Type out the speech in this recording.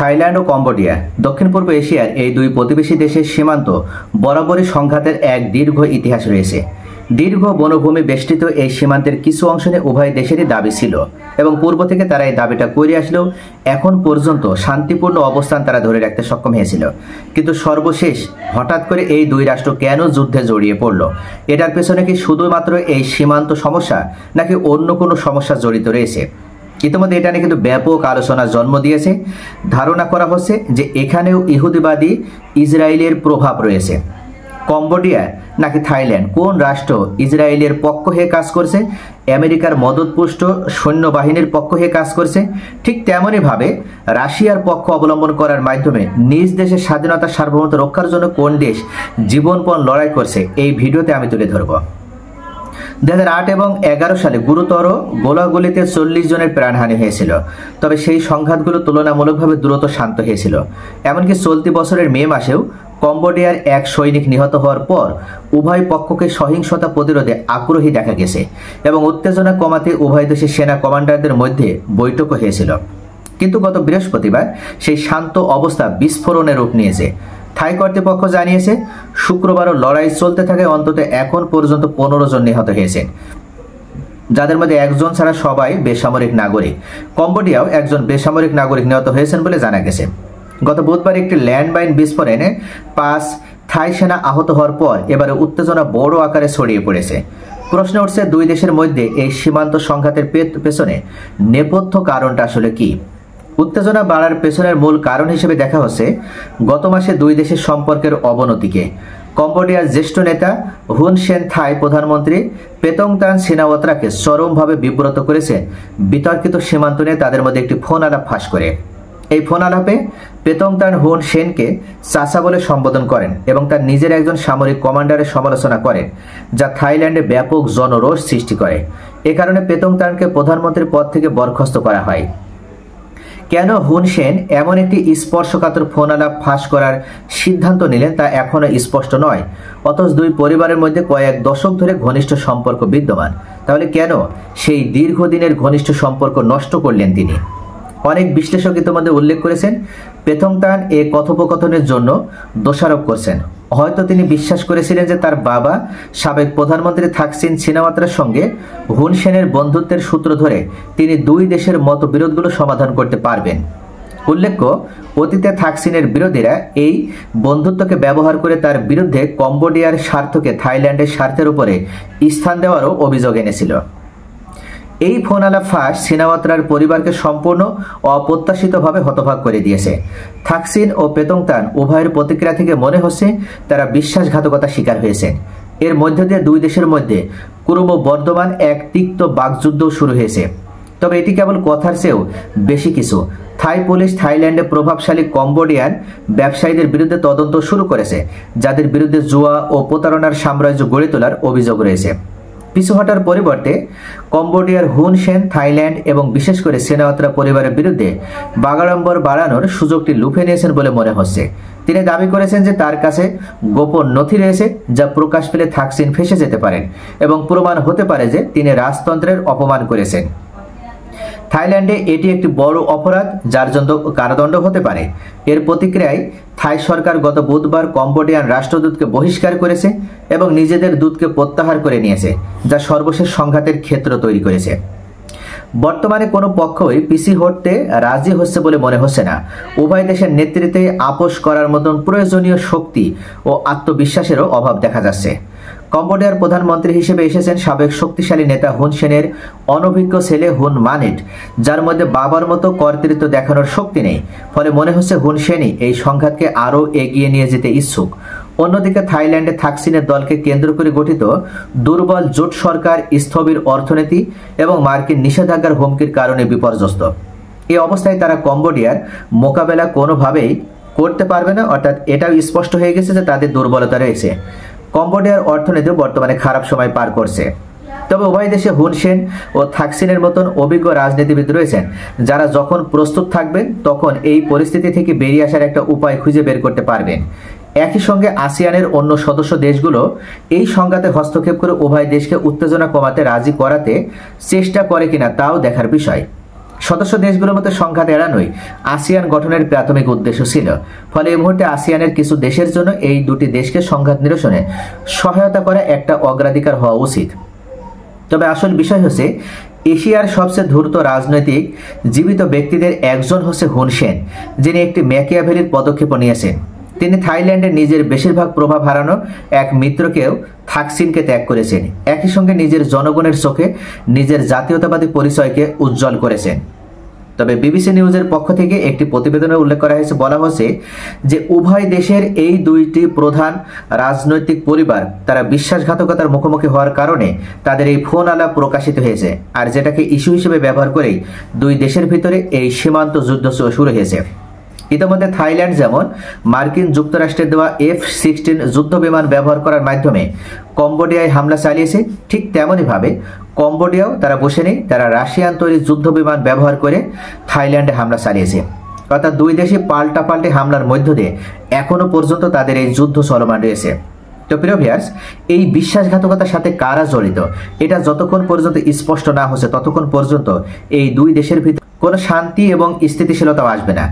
Thailand ও Cambodia দক্ষিণ পূর্ব এশিয়ার এই দুই প্রতিবেশী দেশের সীমান্ত বরাবরই সংঘাতের এক দীর্ঘ ইতিহাস রয়েছে। দীর্ঘ বনভূমি বেষ্টিত এই সীমান্তের কিছু অংশ নিয়ে উভয় দেশেরই দাবি ছিল এবং পূর্ব থেকে তারা এই দাবিটা করে আসলেও এখন পর্যন্ত শান্তিপূর্ণ অবস্থান তারা ধরে রাখতে সক্ষম হয়েছিল। কিন্তু সর্বশেষ হঠাৎ করে এই দুই রাষ্ট্র কেন যুদ্ধে জড়িয়ে পড়ল? এটার পেছনে কি শুধুমাত্র এই সীমান্ত সমস্যা নাকি অন্য কোনো সমস্যা জড়িত রয়েছে? ইতিমধ্যে এটা নিয়ে কিন্তু ব্যাপক আলোচনার জন্ম দিয়েছে। ধারণা করা হচ্ছে যে এখানেও ইহুদিবাদী ইসরায়েলের প্রভাব রয়েছে। কম্বোডিয়া নাকি থাইল্যান্ড, কোন রাষ্ট্র ইসরায়েলের পক্ষ হয়ে কাজ করছে, আমেরিকার মদতপুষ্ট সৈন্যবাহিনীর পক্ষ হয়ে কাজ করছে, ঠিক তেমনইভাবে রাশিয়ার পক্ষ অবলম্বন করার মাধ্যমে নিজ দেশের স্বাধীনতা সার্বভৌমত্ব রক্ষার জন্য কোন দেশ জীবনপণ লড়াই করছে, এই ভিডিওতে আমি তুলে ধরব। 2008 এবং 2011 সালে গুরুতর গোলাগুলিতে 40 জনের প্রাণহানি হয়েছিল। তবে সেই সংঘাতগুলো তুলনামূলকভাবে দ্রুত শান্ত হয়েছিল। এমনকি চলতি বছরের মে মাসেও কম্বোডিয়ার এক সৈনিক নিহত হওয়ার পর উভয় পক্ষকে সহিংসতা প্রতিরোধে আগ্রহী দেখা গেছে এবং উত্তেজনা কমাতে উভয় দেশের সেনা কমান্ডারদের মধ্যে বৈঠকও হয়েছিল। কিন্তু গত বৃহস্পতিবার সেই শান্ত অবস্থা বিস্ফোরণের রূপ নিয়েছে। থাই কর্তৃপক্ষ জানিয়েছে শুক্রবারও লড়াই চলতে থাকে অন্তত এখন পর্যন্ত 15 জন নিহত হয়েছেন, যাদের মধ্যে একজন ছাড়া সবাই বেসামরিক নাগরিক। কম্বোডিয়াও একজন বেসামরিক নাগরিক নিহত হয়েছেন বলে জানা গেছে। গত বুধবার একটি ল্যান্ডমাইন বিস্ফোরণে 5 থাই সেনা আহত হওয়ার পর এবারে উত্তেজনা বড় আকারে ছড়িয়ে পড়েছে। প্রশ্ন উঠছে দুই দেশের মধ্যে এই সীমান্ত সংঘাতের পেছনে নেপথ্য কারণটা আসলে কি? উত্তেজনা বাড়ার পেছনের মূল কারণ হিসেবে দেখা হচ্ছে গত মাসে দুই দেশের সম্পর্কের অবনতিকে। কম্বোডিয়ার জ্যেষ্ঠ নেতা হুন সেন থাই প্রধানমন্ত্রী পেতংতান সিনাওয়াত্রাকে চরমভাবে বিব্রত করেছে বিতর্কিত সীমান্ত নিয়ে তাদের মধ্যে একটি ফোন আলাপ ফাঁস করে। এই ফোন আলাপে পেতংতান হুন সেনকে চাচা বলে সম্বোধন করেন এবং তার নিজের একজন সামরিক কমান্ডারের সমালোচনা করেন, যা থাইল্যান্ডে ব্যাপক জনরোষ সৃষ্টি করে। এ কারণে পেতংতানকে প্রধানমন্ত্রীর পদ থেকে বরখাস্ত করা হয়। কেন হুন সেন এমন একটি স্পর্শকাতর ফোন আলাপ ফাঁস করার সিদ্ধান্ত নিলেন তা এখনো স্পষ্ট নয়। অথচ দুই পরিবারের মধ্যে কয়েক দশক ধরে ঘনিষ্ঠ সম্পর্ক বিদ্যমান। তাহলে কেন সেই দীর্ঘদিনের ঘনিষ্ঠ সম্পর্ক নষ্ট করলেন তিনি? অনেক বিশ্লেষক ইতিমধ্যে উল্লেখ করেছেন পেতংতান এ কথোপকথনের জন্য দোষারোপ করছেন। হয়তো তিনি বিশ্বাস করেছিলেন যে তার বাবা সাবেক প্রধানমন্ত্রী থাকসিন সিনাওয়াত্রার সঙ্গে হুন সেনের বন্ধুত্বের সূত্র ধরে তিনি দুই দেশের মতবিরোধগুলো সমাধান করতে পারবেন। উল্লেখ্য, অতীতে থাকসিনের বিরোধীরা এই বন্ধুত্বকে ব্যবহার করে তার বিরুদ্ধে কম্বোডিয়ার স্বার্থকে থাইল্যান্ডের স্বার্থের উপরে স্থান দেওয়ারও অভিযোগ এনেছিল। এই ফোন আলাপ ফাঁস সিনাওয়াত্রার পরিবারকে সম্পূর্ণ অপ্রত্যাশিতভাবে হতবাক করে দিয়েছে। থাকসিন ও পেতংতান উভয়ের প্রতিক্রিয়া থেকে মনে হচ্ছে তারা বিশ্বাসঘাতকতা শিকার হয়েছেন। এর মধ্য দিয়ে দুই দেশের মধ্যে ক্রমবর্ধমান এক তিক্ত বাকযুদ্ধ শুরু হয়েছে। তবে এটি কেবল কথার চেয়েও বেশি কিছু। থাই পুলিশ থাইল্যান্ডে প্রভাবশালী কম্বোডিয়ান ব্যবসায়ীদের বিরুদ্ধে তদন্ত শুরু করেছে, যাদের বিরুদ্ধে জুয়া ও প্রতারণার সাম্রাজ্য গড়ে তোলার অভিযোগ রয়েছে। পিছু হটার পরিবর্তে কম্বোডিয়ার হুন সেন থাইল্যান্ড এবং বিশেষ করে সিনাওয়াত্রা পরিবারের বিরুদ্ধে বাগাড়ম্বর বাড়ানোর সুযোগটি লুফে নিয়েছেন বলে মনে হচ্ছে। তিনি দাবি করেছেন যে তার কাছে গোপন নথি রয়েছে যা প্রকাশ পেলে থাকসিন ফেঁসে যেতে পারেন এবং প্রমাণ হতে পারে যে তিনি রাজতন্ত্রের অপমান করেছেন। থাইল্যান্ডে এটি একটি বড় অপরাধ যার জন্য কারাদণ্ড হতে পারে। এর প্রতিক্রিয়ায় থাই সরকার গত বুধবার কম্বোডিয়ান রাষ্ট্রদূতকে বহিষ্কার করেছে এবং নিজেদের দূতকে প্রত্যাহার করে নিয়েছে, যা সর্বশেষ সংঘাতের ক্ষেত্র তৈরি করেছে। বর্তমানে কোনো পক্ষই পিসি হতে রাজি হচ্ছে বলে মনে হচ্ছে না। উভয় দেশের নেতৃত্বে আপোষ করার মতন প্রয়োজনীয় শক্তি ও আত্মবিশ্বাসেরও অভাব দেখা যাচ্ছে। কম্বোডিয়ার প্রধানমন্ত্রী হিসেবে এসেছেন সাবেক শক্তিশালী নেতা হুন সেনের অনভিজ্ঞ ছেলে হুন মানেট, যার মধ্যে বাবার মতো কর্তৃত্ব দেখানোর শক্তি নেই। ফলে মনে হচ্ছে হুন সেনই এই সংঘাতকে আরও এগিয়ে নিয়ে যেতে ইচ্ছুক। অন্যদিকে থাইল্যান্ডে থাকসিনের দলকে কেন্দ্র করে গঠিত দুর্বল জোট সরকার স্থবির অর্থনীতি এবং মার্কিন নিষেধাজ্ঞার হুমকির কারণে বিপর্যস্ত। এই অবস্থায় তারা কম্বোডিয়ার মোকাবেলা কোনোভাবেই করতে পারবে না, অর্থাৎ এটাও স্পষ্ট হয়ে গেছে যে তাদের দুর্বলতা রয়েছে। কম্বোডিয়ার অর্থনীতি বর্তমানে খারাপ সময় পার করছে। তবে উভয় দেশে হুন সেন ও থাকসিনের মতন অভিজ্ঞ রাজনীতিবিদ রয়েছেন, যারা যখন প্রস্তুত থাকবেন তখন এই পরিস্থিতি থেকে বেরিয়ে আসার একটা উপায় খুঁজে বের করতে পারবেন। একই সঙ্গে আসিয়ানের অন্য সদস্য দেশগুলো এই সংঘাতে হস্তক্ষেপ করে উভয় দেশকে উত্তেজনা কমাতে রাজি করাতে চেষ্টা করে কিনা তাও দেখার বিষয়। সদস্য দেশগুলোর মধ্যে সংঘাত এড়ানোই আসিয়ান গঠনের প্রাথমিক উদ্দেশ্য ছিল। ফলে এই মুহূর্তে আসিয়ানের কিছু দেশের জন্য এই দুটি দেশকে সংঘাত নিরসনে সহায়তা করা একটা অগ্রাধিকার হওয়া উচিত। তবে আসল বিষয় হচ্ছে, এশিয়ার সবচেয়ে দ্রুত রাজনৈতিক জীবিত ব্যক্তিদের একজন হচ্ছে হুন সেন, যিনি একটি ম্যাকিয়াভেলির পদক্ষেপ নিয়েছেন। তিনি থাইল্যান্ডে নিজের বেশিরভাগ প্রভাব হারানো এক মিত্রকেও থাকসিনকে ত্যাগ করেছেন। একই সঙ্গে নিজের জনগণের চোখে নিজের জাতীয়তাবাদী পরিচয়কে উজ্জ্বল করেছেন। তবে বিবিসি নিউজের পক্ষ থেকে একটি প্রতিবেদনে উল্লেখ করা হয়েছে, বলা হচ্ছে যে উভয় দেশের এই দুইটি প্রধান রাজনৈতিক পরিবার তারা বিশ্বাসঘাতকতার মুখোমুখি হওয়ার কারণে তাদের এই ফোন আলাপ প্রকাশিত হয়েছে, আর যেটাকে ইস্যু হিসেবে ব্যবহার করেই দুই দেশের ভিতরে এই সীমান্ত যুদ্ধ শুরু হয়েছে। ইতিমধ্যে থাইল্যান্ড যেমন মার্কিন যুক্তরাষ্ট্রের দেওয়া F-16 যুদ্ধ বিমান ব্যবহার করার মাধ্যমে কম্বোডিয়ায় হামলা চালিয়েছে, ঠিক তেমনইভাবে কম্বোডিয়াও তারা বসে নেই, তারা রাশিয়ান তৈরি যুদ্ধ বিমান ব্যবহার করে থাইল্যান্ডে হামলা চালিয়েছে। অর্থাৎ দুই দেশে পাল্টাপাল্টি হামলার মধ্য দিয়ে এখনো পর্যন্ত তাদের এই যুদ্ধ চলমান রয়েছে। তো প্রিয় ভিউয়ার্স, এই বিশ্বাসঘাতকতার সাথে কারা জড়িত এটা যতক্ষণ পর্যন্ত স্পষ্ট না হচ্ছে ততক্ষণ পর্যন্ত এই দুই দেশের ভিতরে কোনো শান্তি এবং স্থিতিশীলতা আসবে না।